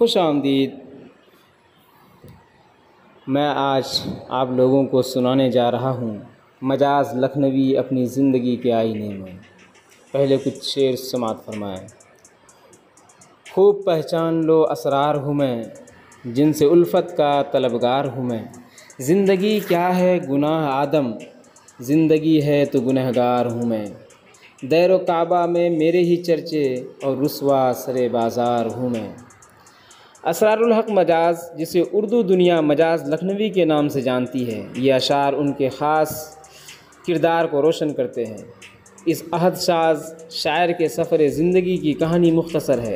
خوش آمدید۔ میں آج آپ لوگوں کو سنانے جا رہا ہوں مجاز لکھنوی اپنی زندگی کے آئینے میں۔ پہلے کچھ شعر سماعت فرمائیں۔ خوب پہچان لو اسرار ہوں میں، جن سے الفت کا طلبگار ہوں میں۔ زندگی کیا ہے گناہ آدم، زندگی ہے تو گنہگار ہوں میں۔ دیر و کعبہ میں میرے ہی چرچے، اور رسوا سرے بازار ہوں میں۔ اسرار الحق مجاز، جسے اردو دنیا مجاز لکھنوی کے نام سے جانتی ہے، یہ اشعار ان کے خاص کردار کو روشن کرتے ہیں۔ اس عہد ساز شاعر کے سفر زندگی کی کہانی مختصر ہے،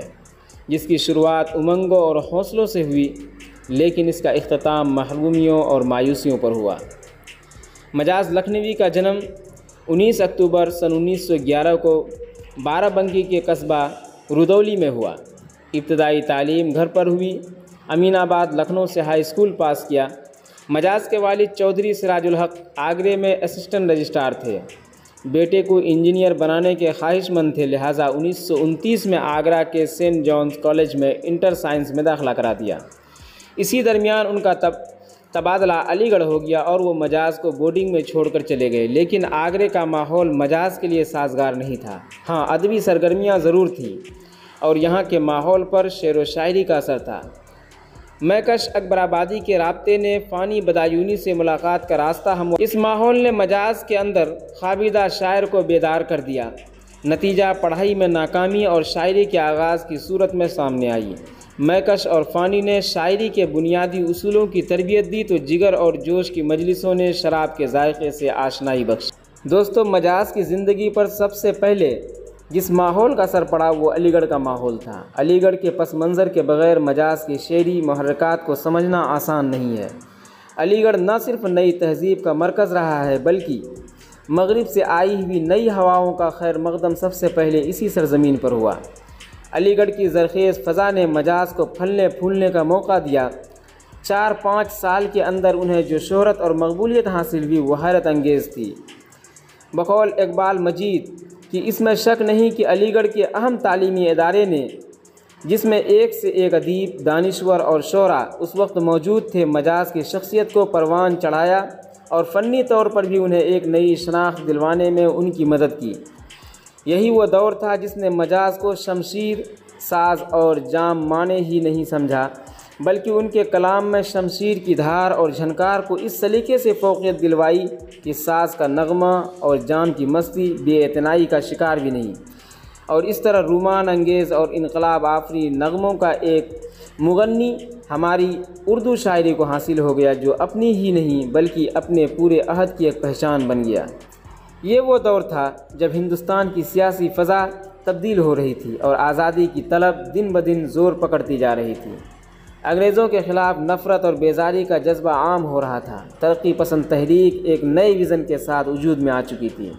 جس کی شروعات امنگوں اور حوصلوں سے ہوئی، لیکن اس کا اختتام محرومیوں اور مایوسیوں پر ہوا۔ مجاز لکھنوی کا جنم 19 اکتوبر سن 1911 کو بارہ بنکی کے قصبہ رودولی میں ہوا۔ ابتدائی تعلیم گھر پر ہوئی۔ امین آباد لکھنؤ سے ہائی اسکول پاس کیا۔ مجاز کے والد چودھری سراج الحق آگرے میں اسسٹنٹ رجسٹرار تھے۔ بیٹے کو انجینئر بنانے کے خواہش مند تھے، لہٰذا 1929 میں آگرہ کے سینٹ جانز کالج میں انٹر سائنس میں داخلہ کرا دیا۔ اسی درمیان ان کا تبادلہ علی گڑھ ہو گیا اور وہ مجاز کو بورڈنگ میں چھوڑ کر چلے گئے، لیکن آگرے کا ماحول مجاز کے لیے سازگار نہیں تھا۔ ہاں، ادبی سرگرمیاں ضرور تھیں، اور یہاں کے ماحول پر شعر و شاعری کا اثر تھا۔ میکش اکبر آبادی کے رابطے نے فانی بدایونی سے ملاقات کا راستہ ہموار۔ اس ماحول نے مجاز کے اندر خوابیدہ شاعر کو بیدار کر دیا۔ نتیجہ پڑھائی میں ناکامی اور شاعری کے آغاز کی صورت میں سامنے آئی۔ میکش اور فانی نے شاعری کے بنیادی اصولوں کی تربیت دی تو جگر اور جوش کی مجلسوں نے شراب کے ذائقے سے آشنائی بخشی۔ دوستو، مجاز کی زندگی پر سب سے پہلے جس ماحول کا اثر پڑا وہ علی گڑھ کا ماحول تھا۔ علی گڑھ کے پس منظر کے بغیر مجاز کی شعری محرکات کو سمجھنا آسان نہیں ہے۔ علی گڑھ نہ صرف نئی تہذیب کا مرکز رہا ہے، بلکہ مغرب سے آئی ہوئی نئی ہواؤں کا خیر مقدم سب سے پہلے اسی سرزمین پر ہوا۔ علی گڑھ کی زرخیز فضا نے مجاز کو پھلنے پھولنے کا موقع دیا۔ 4-5 سال کے اندر انہیں جو شہرت اور مقبولیت حاصل ہوئی وہ حیرت انگیز تھی۔ بقول اقبال مجید کہ اس میں شک نہیں کہ علی گڑھ کے اہم تعلیمی ادارے نے، جس میں ایک سے ایک ادیب، دانشور اور شعراء اس وقت موجود تھے، مجاز کی شخصیت کو پروان چڑھایا اور فنی طور پر بھی انہیں ایک نئی شناخت دلوانے میں ان کی مدد کی۔ یہی وہ دور تھا جس نے مجاز کو شمشیر ساز اور جام مانے ہی نہیں سمجھا، بلکہ ان کے کلام میں شمشیر کی دھار اور جھنکار کو اس سلیقے سے فوقیت دلوائی کہ ساز کا نغمہ اور جام کی مستی بے اعتنائی کا شکار بھی نہیں، اور اس طرح رومان انگیز اور انقلاب آفری نغموں کا ایک مغنی ہماری اردو شاعری کو حاصل ہو گیا، جو اپنی ہی نہیں بلکہ اپنے پورے عہد کی ایک پہچان بن گیا۔ یہ وہ دور تھا جب ہندوستان کی سیاسی فضا تبدیل ہو رہی تھی اور آزادی کی طلب دن بدن زور پکڑتی جا رہی تھی۔ انگریزوں کے خلاف نفرت اور بیزاری کا جذبہ عام ہو رہا تھا۔ ترقی پسند تحریک ایک نئے ویژن کے ساتھ وجود میں آ چکی تھی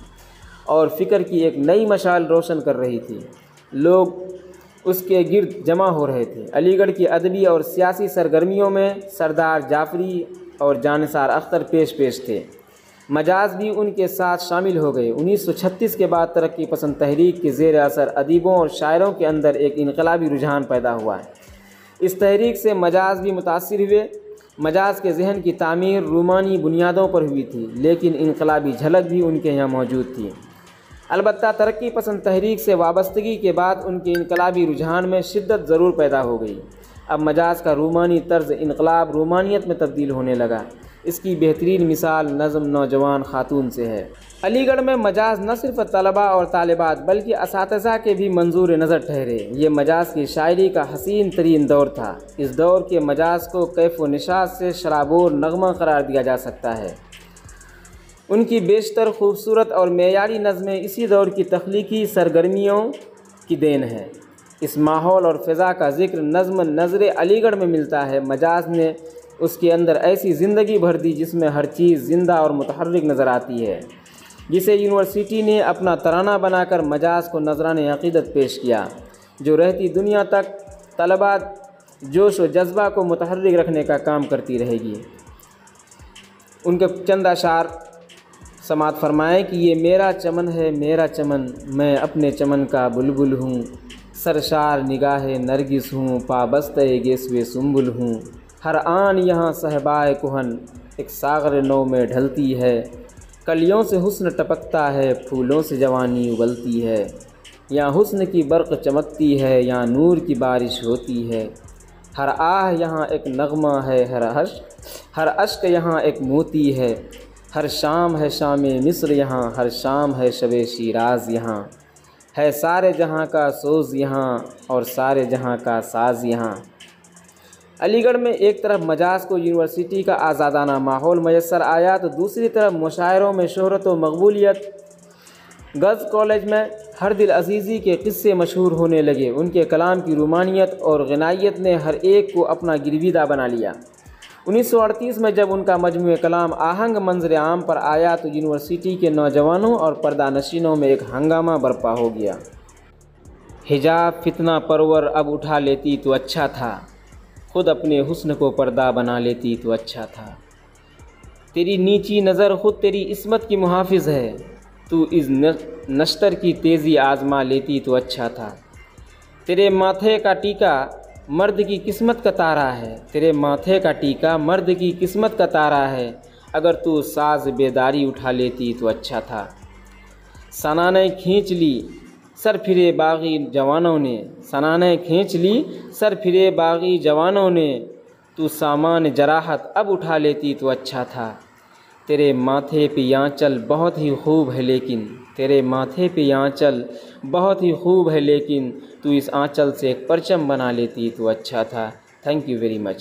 اور فکر کی ایک نئی مشعل روشن کر رہی تھی۔ لوگ اس کے گرد جمع ہو رہے تھے۔ علی گڑھ کی ادبی اور سیاسی سرگرمیوں میں سردار جعفری اور جانثار اختر پیش تھے۔ مجاز بھی ان کے ساتھ شامل ہو گئے۔ 1936 کے بعد ترقی پسند تحریک کے زیر اثر ادیبوں اور شاعروں کے اندر ایک انقلابی رجحان پیدا ہوا ہے۔ اس تحریک سے مجاز بھی متاثر ہوئے۔ مجاز کے ذہن کی تعمیر رومانی بنیادوں پر ہوئی تھی، لیکن انقلابی جھلک بھی ان کے یہاں موجود تھی۔ البتہ ترقی پسند تحریک سے وابستگی کے بعد ان کے انقلابی رجحان میں شدت ضرور پیدا ہو گئی۔ اب مجاز کا رومانی طرز انقلاب رومانیت میں تبدیل ہونے لگا۔ اس کی بہترین مثال نظم نوجوان خاتون سے ہے۔ علی گڑھ میں مجاز نہ صرف طلباء اور طالبات بلکہ اساتذہ کے بھی منظور نظر ٹھہرے۔ یہ مجاز کی شاعری کا حسین ترین دور تھا۔ اس دور کے مجاز کو کیف و نشاط سے شرابور نغمہ قرار دیا جا سکتا ہے۔ ان کی بیشتر خوبصورت اور معیاری نظمیں اسی دور کی تخلیقی سرگرمیوں کی دین ہے۔ اس ماحول اور فضا کا ذکر نظم نظر علی گڑھ میں ملتا ہے۔ مجاز نے اس کے اندر ایسی زندگی بھر دی جس میں ہر چیز زندہ اور متحرک نظر آتی ہے، جسے یونیورسٹی نے اپنا ترانہ بنا کر مجاز کو نذران عقیدت پیش کیا، جو رہتی دنیا تک طلباء جوش و جذبہ کو متحرک رکھنے کا کام کرتی رہے گی۔ ان کے چند اشعار سماعت فرمائیں کہ یہ میرا چمن ہے میرا چمن، میں اپنے چمن کا بلبل ہوں، سرشار نگاہ نرگس ہوں، پابستہ گیسوے سنبل ہوں، ہر آن یہاں صحبائے کہن ایک ساغر نو میں ڈھلتی ہے، کلیوں سے حسن ٹپکتا ہے، پھولوں سے جوانی اگلتی ہے، یہاں حسن کی برق چمکتی ہے، یہاں نور کی بارش ہوتی ہے، ہر آہ یہاں ایک نغمہ ہے، ہر اشک یہاں ایک موتی ہے، ہر شام ہے شام مصر یہاں، ہر شام ہے شب شیراز یہاں، ہے سارے جہاں کا سوز یہاں اور سارے جہاں کا ساز یہاں۔ علی گڑھ میں ایک طرف مجاز کو یونیورسٹی کا آزادانہ ماحول میسر آیا تو دوسری طرف مشاعروں میں شہرت و مقبولیت۔ گرلز کالج میں ہر دل عزیزی کے قصے مشہور ہونے لگے، ان کے کلام کی رومانیت اور غنائیت نے ہر ایک کو اپنا گرویدہ بنا لیا۔ 1938 میں جب ان کا مجموعہ کلام آہنگ منظر عام پر آیا تو یونیورسٹی کے نوجوانوں اور پردہ نشینوں میں ایک ہنگامہ برپا ہو گیا۔ حجاب فتنہ پرور اب اٹھا لیتی تو اچھا تھا، خود اپنے حسن کو پردہ بنا لیتی تو اچھا تھا، تیری نیچی نظر خود تیری عصمت کی محافظ ہے، تو اس نشتر کی تیزی آزما لیتی تو اچھا تھا، تیرے ماتھے کا ٹیکا مرد کی قسمت کا تارا ہے، تیرے ماتھے کا ٹیکا مرد کی قسمت کا تارا ہے، اگر تو ساز بیداری اٹھا لیتی تو اچھا تھا، سنانیں کھینچ لی سر پھرے باغی جوانوں نے، سنانیں کھینچ لی سر پھرے باغی جوانوں نے، تو سامان جراحت اب اٹھا لیتی تو اچھا تھا، تیرے ماتھے پہ آنچل بہت ہی خوب ہے لیکن، تیرے ماتھے پہ آنچل بہت ہی خوب ہے لیکن، تو اس آنچل سے ایک پرچم بنا لیتی تو اچھا تھا۔ Thank you very much.